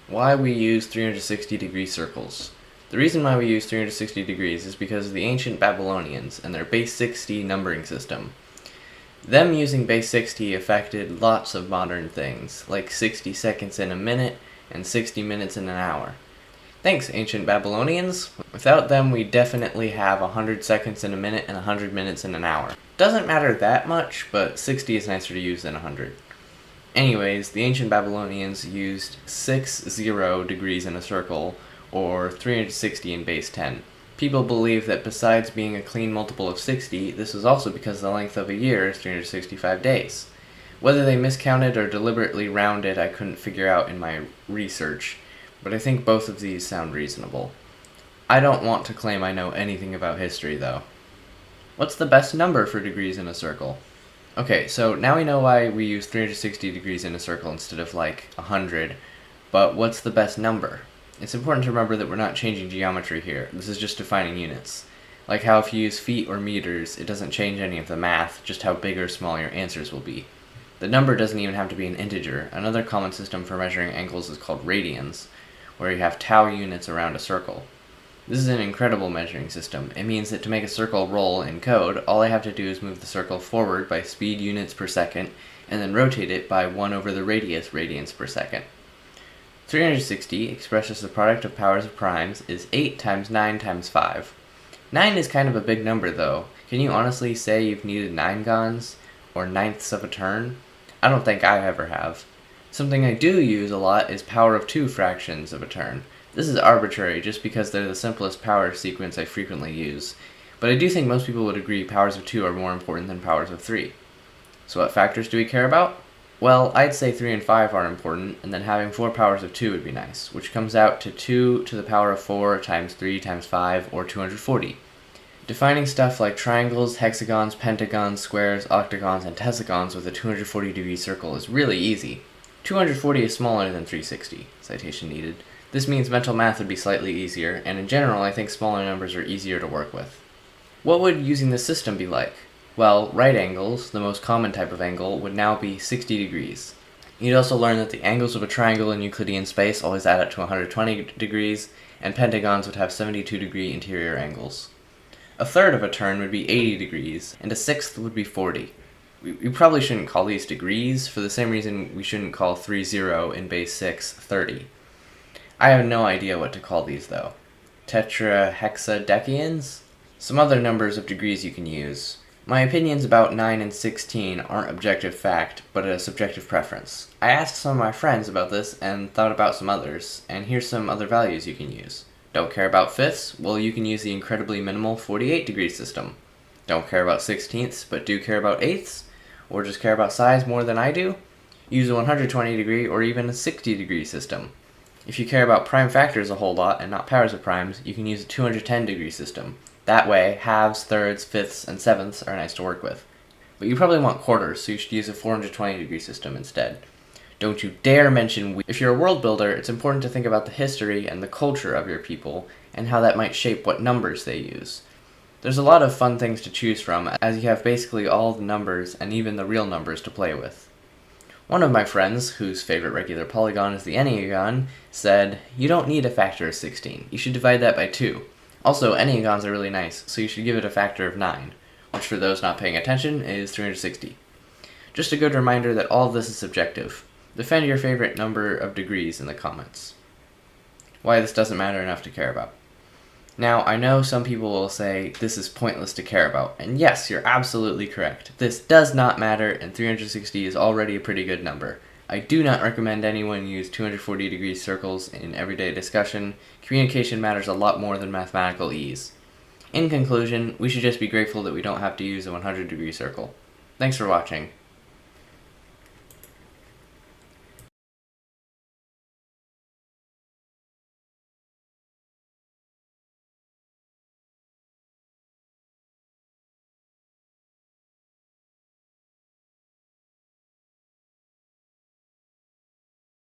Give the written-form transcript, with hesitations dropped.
Why we use 360-degree circles. The reason why we use 360 degrees is because of the ancient Babylonians and their base 60 numbering system. Them using base 60 affected lots of modern things, like 60 seconds in a minute and 60 minutes in an hour. Thanks, ancient Babylonians. Without them, we definitely have 100 seconds in a minute and 100 minutes in an hour. Doesn't matter that much, but 60 is nicer to use than 100. Anyways, the ancient Babylonians used 60 degrees in a circle, or 360 in base 10. People believe that besides being a clean multiple of 60, this was also because the length of a year is 365 days. Whether they miscounted or deliberately rounded, I couldn't figure out in my research, but I think both of these sound reasonable. I don't want to claim I know anything about history, though. What's the best number for degrees in a circle? Okay, so now we know why we use 360 degrees in a circle instead of like 100, but what's the best number? It's important to remember that we're not changing geometry here. This is just defining units. Like how if you use feet or meters, it doesn't change any of the math, just how big or small your answers will be. The number doesn't even have to be an integer. Another common system for measuring angles is called radians, where you have tau units around a circle. This is an incredible measuring system. It means that to make a circle roll in code, all I have to do is move the circle forward by speed units per second, and then rotate it by 1 over the radius radians per second. 360, expressed as the product of powers of primes, is 8 times 9 times 5. 9 is kind of a big number, though. Can you honestly say you've needed 9 gons, or ninths of a turn? I don't think I ever have. Something I do use a lot is power of 2 fractions of a turn. This is arbitrary just because they're the simplest power sequence I frequently use, but I do think most people would agree powers of 2 are more important than powers of 3. So what factors do we care about? Well, I'd say 3 and 5 are important, and then having 4 powers of 2 would be nice, which comes out to 2 to the power of 4 times 3 times 5, or 240. Defining stuff like triangles, hexagons, pentagons, squares, octagons, and tessagons with a 240-degree circle is really easy. 240 is smaller than 360, citation needed. This means mental math would be slightly easier, and in general I think smaller numbers are easier to work with. What would using this system be like? Well, right angles, the most common type of angle, would now be 60 degrees. You'd also learn that the angles of a triangle in Euclidean space always add up to 120 degrees, and pentagons would have 72-degree interior angles. A third of a turn would be 80 degrees, and a sixth would be 40. We probably shouldn't call these degrees, for the same reason we shouldn't call 30 in base 6 30. I have no idea what to call these, though. Tetrahexadecians? Some other numbers of degrees you can use. My opinions about 9 and 16 aren't objective fact, but a subjective preference. I asked some of my friends about this and thought about some others, and here's some other values you can use. Don't care about fifths? Well, you can use the incredibly minimal 48-degree system. Don't care about sixteenths, but do care about eighths? Or just care about size more than I do? Use a 120-degree or even a 60-degree system. If you care about prime factors a whole lot and not powers of primes, you can use a 210-degree system. That way, halves, thirds, fifths, and sevenths are nice to work with. But you probably want quarters, so you should use a 420-degree system instead. Don't you dare mention If you're a world builder, it's important to think about the history and the culture of your people, and how that might shape what numbers they use. There's a lot of fun things to choose from, as you have basically all the numbers and even the real numbers to play with. One of my friends, whose favorite regular polygon is the enneagon, said, "You don't need a factor of 16, you should divide that by 2. Also, enneagons are really nice, so you should give it a factor of 9, which for those not paying attention is 360. Just a good reminder that all of this is subjective. Defend your favorite number of degrees in the comments. Why this doesn't matter enough to care about. Now, I know some people will say this is pointless to care about, and yes, you're absolutely correct. This does not matter, and 360 is already a pretty good number. I do not recommend anyone use 240-degree circles in everyday discussion. Communication matters a lot more than mathematical ease. In conclusion, we should just be grateful that we don't have to use a 100-degree circle. Thanks for watching.